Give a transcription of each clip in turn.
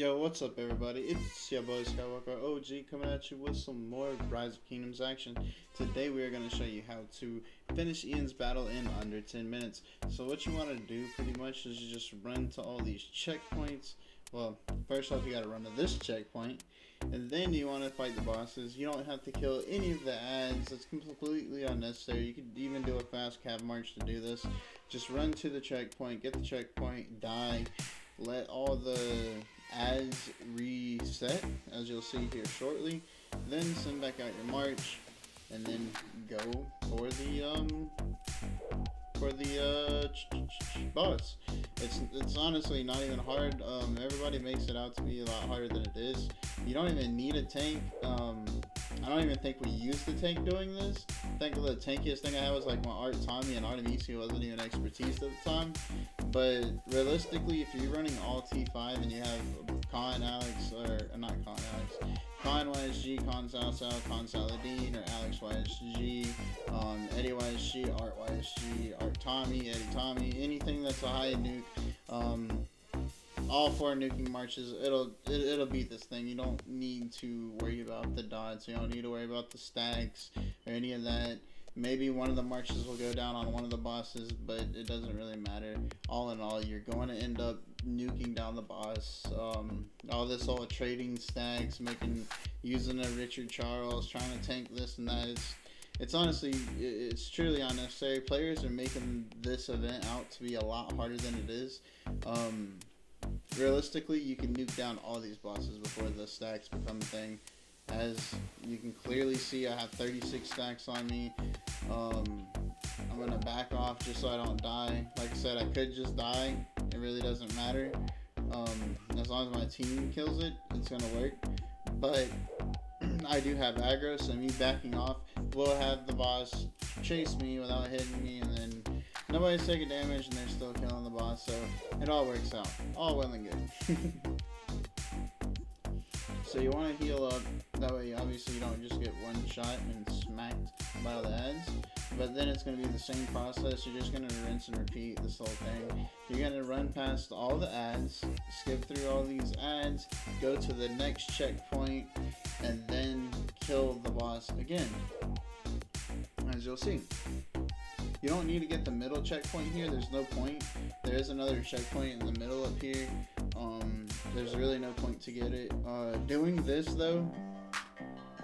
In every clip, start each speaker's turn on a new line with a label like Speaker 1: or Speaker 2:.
Speaker 1: Yo, what's up, everybody? It's your boy Skywalker OG coming at you with some more Rise of Kingdoms action. Today we are going to show you how to finish Ian's battle in under 10 minutes. So what you want to do pretty much is you just run to all these checkpoints. Well, first off you got to run to this checkpoint, and then you want to fight the bosses. You don't have to kill any of the ads. It's completely unnecessary. You could even do a fast cav march to do this. Just run to the checkpoint, get the checkpoint, die, let all the ads reset, as you'll see here shortly, then send back out your march, and then go for the boss. It's honestly not even hard. Everybody makes it out to be a lot harder than it is. You don't even need a tank. I don't even think we used the tank doing this. I think the tankiest thing I had was like my Art Tommy, and Artemisia wasn't even expertise at the time. But realistically, if you're running all T5 and you have Con Alex, or not Con Alex, Con YSG, Con Salsal, Con Saladin, or Alex YSG, Eddie YSG, Art YSG, Art Tommy, Eddie Tommy, anything that's a high nuke, all four nuking marches, it'll beat this thing. You don't need to worry about the dots. You don't need to worry about the stacks or any of that. Maybe one of the marches will go down on one of the bosses, but it doesn't really matter. All in all, you're going to end up nuking down the boss. All this all trading stacks, using a Richard Charles, trying to tank this and that. It's honestly, it's truly unnecessary. Players are making this event out to be a lot harder than it is. Realistically, you can nuke down all these bosses before the stacks become a thing. As you can clearly see, I have 36 stacks on me. I'm going to back off just so I don't die. Like I said, I could just die. It really doesn't matter. As long as my team kills it, it's going to work. But I do have aggro, so me backing off will have the boss chase me without hitting me, and then nobody's taking damage and they're still killing the boss, so it all works out. All well and good. So you want to heal up, that way obviously you don't just get one shot and smacked by all the ads, but then it's going to be the same process. You're just going to rinse and repeat this whole thing. You're going to run past all the ads, skip through all these ads, go to the next checkpoint, and then kill the boss again, as you'll see. You don't need to get the middle checkpoint here. There's no point. There is another checkpoint in the middle up here. There's really no point to get it. Doing this though,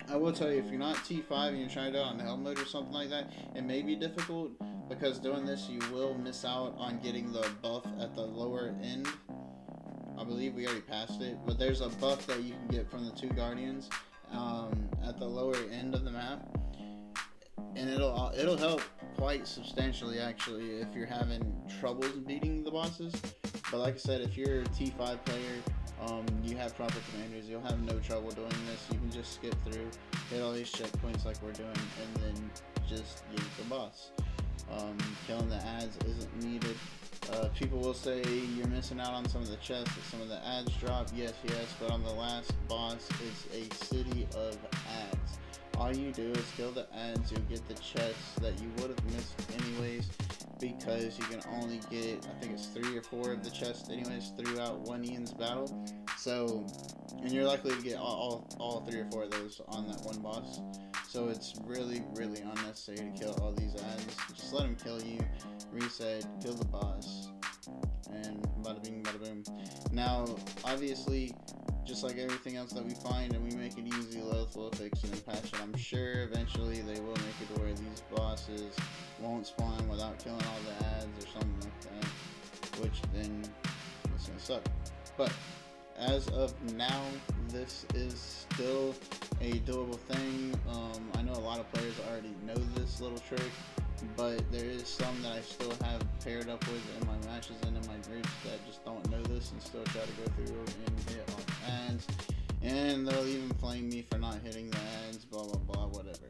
Speaker 1: I will tell you, if you're not T5 and you're trying to do it on hell mode or something like that, it may be difficult, because doing this you will miss out on getting the buff at the lower end. I believe we already passed it, but there's a buff that you can get from the two guardians at the lower end of the map, and it'll help quite substantially actually if you're having troubles beating the bosses. But like I said, if you're a T5 player, you have proper commanders, you'll have no trouble doing this. You can just skip through, hit all these checkpoints like we're doing, and then just get the boss. Killing the ads isn't needed. People will say you're missing out on some of the chests that some of the ads drop. Yes, but on the last boss, it's a city of ads. All you do is kill the ads, you'll get the chests that you would have missed anyways, because you can only get, I think it's 3 or 4 of the chests anyways throughout one Ian's battle. So, and you're likely to get all 3 or 4 of those on that one boss. So it's really, really unnecessary to kill all these ads. Just let them kill you, reset, kill the boss, and bada bing, bada boom. Now, obviously, just like everything else that we find and we make it easy, Loth will fix it and patch it. I'm sure eventually they will make it where these bosses won't spawn without killing all the ads or something like that, which then it's gonna suck. But as of now, this is still a doable thing. I know a lot of players already know this little trick, but there is some that I still have paired up with in my matches and in my groups that just don't know this and still try to go through and hit on ads, and they'll even flame me for not hitting the ads, blah blah blah, whatever.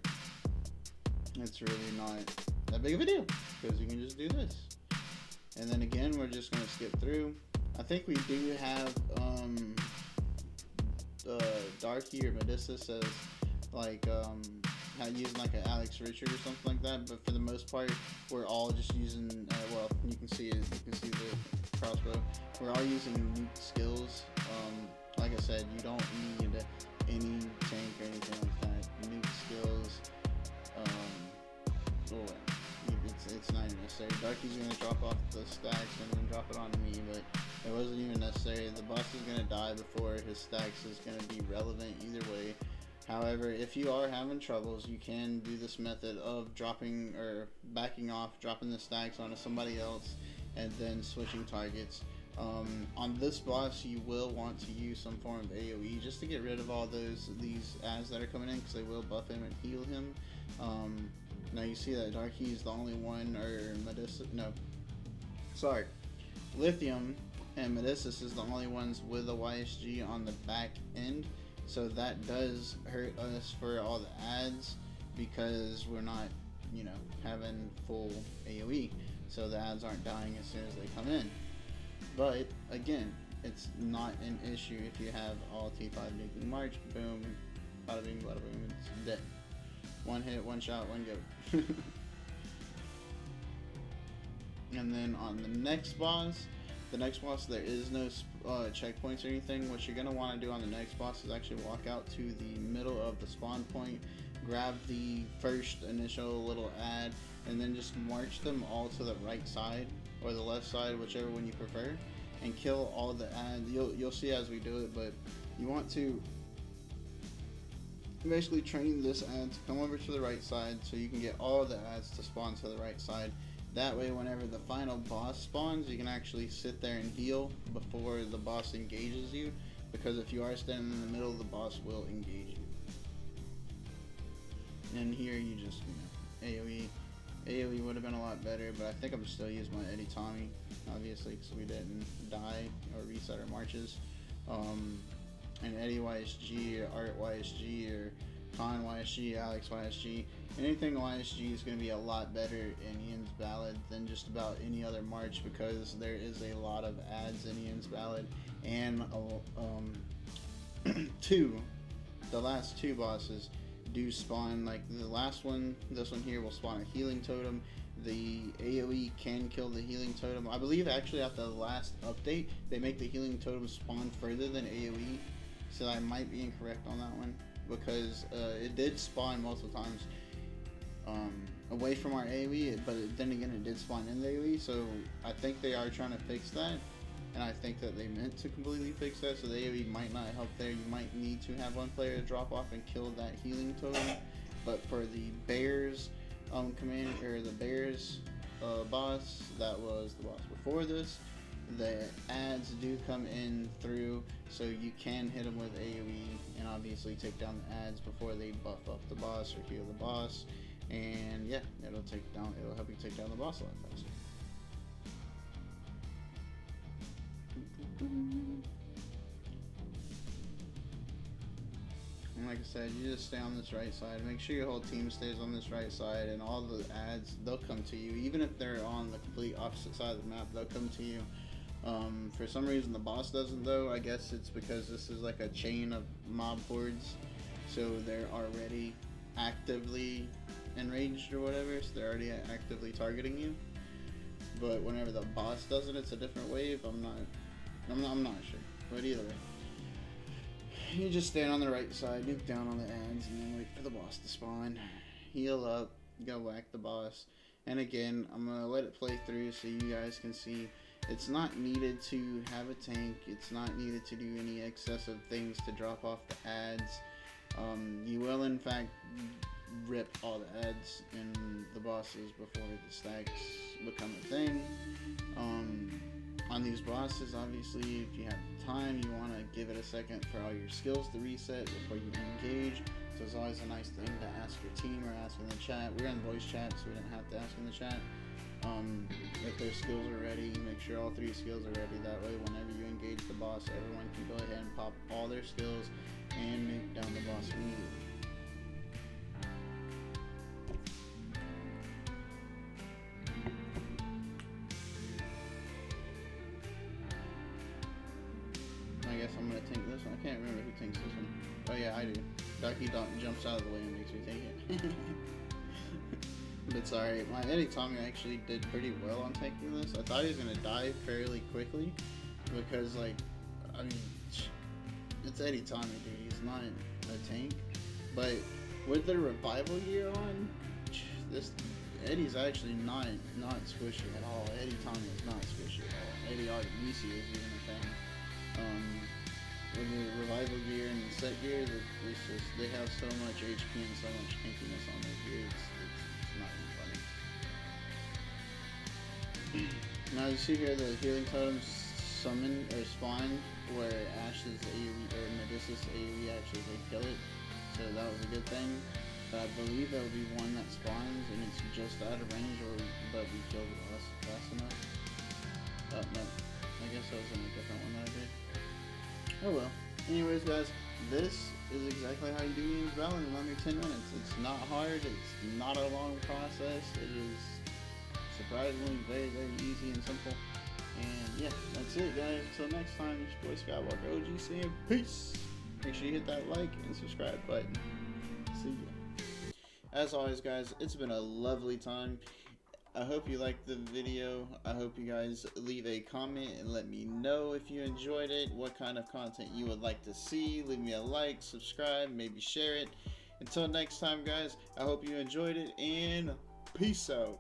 Speaker 1: It's really not that big of a deal, because you can just do this. And then again, we're just going to skip through. I think we do have Darky or Medusa says like using like an Alex Richard or something like that, but for the most part we're all just using well, you can see it, you can see the crossbow, we're all using nuke skills. like I said, you don't need any tank or anything like that. Nuke skills, well, it's not even necessary. Darky's gonna drop off the stacks and then drop it on me, but it wasn't even necessary. The boss is gonna die before his stacks is gonna be relevant either way. However, if you are having troubles, you can do this method of dropping or backing off, dropping the stacks onto somebody else, and then switching targets. On this boss, you will want to use some form of AoE just to get rid of all these ads that are coming in, because they will buff him and heal him. Now you see that Darky is the only one, or Lithium and Medicus is the only ones with a YSG on the back end. So that does hurt us for all the ads, because we're not, having full AoE. So the ads aren't dying as soon as they come in. But again, it's not an issue if you have all T5 nuking March. Boom, bada bing, bada boom, it's dead. One hit, one shot, one go. And then on the next boss, there is no checkpoints or anything. What you're going to want to do on the next boss is actually walk out to the middle of the spawn point, grab the first initial little ad, and then just march them all to the right side or the left side, whichever one you prefer, and kill all the ads. You'll see as we do it, but you want to basically train this ad to come over to the right side so you can get all the ads to spawn to the right side. That way, whenever the final boss spawns, you can actually sit there and heal before the boss engages you, because if you are standing in the middle, the boss will engage you. And here you just, AoE. AoE would have been a lot better, but I think I'm still using my Eddie Tommy, obviously, because we didn't die or reset our marches. And Eddie YSG, or Art YSG, or Con YSG, Alex YSG. Anything YSG is going to be a lot better in Ian's Ballad than just about any other march, because there is a lot of ads in Ian's Ballad, and the last two bosses do spawn, like the last one, this one here will spawn a healing totem. The AoE can kill the healing totem. I believe actually at the last update, they make the healing totem spawn further than AoE, so I might be incorrect on that one, because it did spawn multiple times away from our AoE, but then again it did spawn in the AoE, so I think they are trying to fix that, and I think that they meant to completely fix that, so the AoE might not help there. You might need to have one player drop off and kill that healing totem, but for the Bears boss, that was the boss before this, the ads do come in through, so you can hit them with AoE and obviously take down the ads before they buff up the boss or heal the boss. And yeah, it'll help you take down the boss a lot faster. And like I said, you just stay on this right side. Make sure your whole team stays on this right side, and all the ads, they'll come to you. Even if they're on the complete opposite side of the map, they'll come to you. For some reason the boss doesn't though. I guess it's because this is like a chain of mob hordes, so they're already actively enraged or whatever, so they're already actively targeting you. But whenever the boss does it, it's a different wave. I'm not sure, but either way, you just stand on the right side, nuke down on the ads, and then wait for the boss to spawn, heal up, go whack the boss. And again, I'm gonna let it play through so you guys can see it's not needed to have a tank. It's not needed to do any excessive things to drop off the ads. You will in fact rip all the ads in the bosses before the stacks become a thing. On these bosses, obviously, if you have time, you want to give it a second for all your skills to reset before you engage. So it's always a nice thing to ask your team or ask in the chat. We're in voice chat, so we didn't have to ask in the chat. If their skills are ready, make sure all three skills are ready. That way, whenever you engage the boss, everyone can go ahead and pop all their skills and nuke down the boss immediately. I guess I'm gonna tank this one. I can't remember who tanks this one. Oh yeah, I do. Ducky jumps out of the way and makes me take it. But sorry, my Eddie Tommy actually did pretty well on tanking this. I thought he was gonna die fairly quickly, because like, I mean, it's Eddie Tommy, dude. He's not a tank. But with the revival gear on, this Eddie's actually not squishy at all. Eddie Tommy is not squishy at all. Eddie Artemisi is even a thing. With the revival gear and the set gear, it's just, they have so much HP and so much tankiness on their gear. It's not even funny. Now you see here the healing totem summon or spawn where Ash's AoE or Medusa's AoE actually did kill it, so that was a good thing. But I believe there will be one that spawns and it's just out of range, but we killed it fast enough. Oh no, I guess that was in a different one that I did. Oh well. Anyways, guys, this is exactly how you do use Ballad in under 10 minutes. It's not hard. It's not a long process. It is surprisingly very, very easy and simple. And yeah, that's it, guys. Until next time, it's your boy Skywalker OG saying peace. Make sure you hit that like and subscribe button. See ya. As always, guys, it's been a lovely time. I hope you liked the video. I hope you guys leave a comment and let me know if you enjoyed it, what kind of content you would like to see. Leave me a like, subscribe, maybe share it. Until next time, guys, I hope you enjoyed it, and peace out.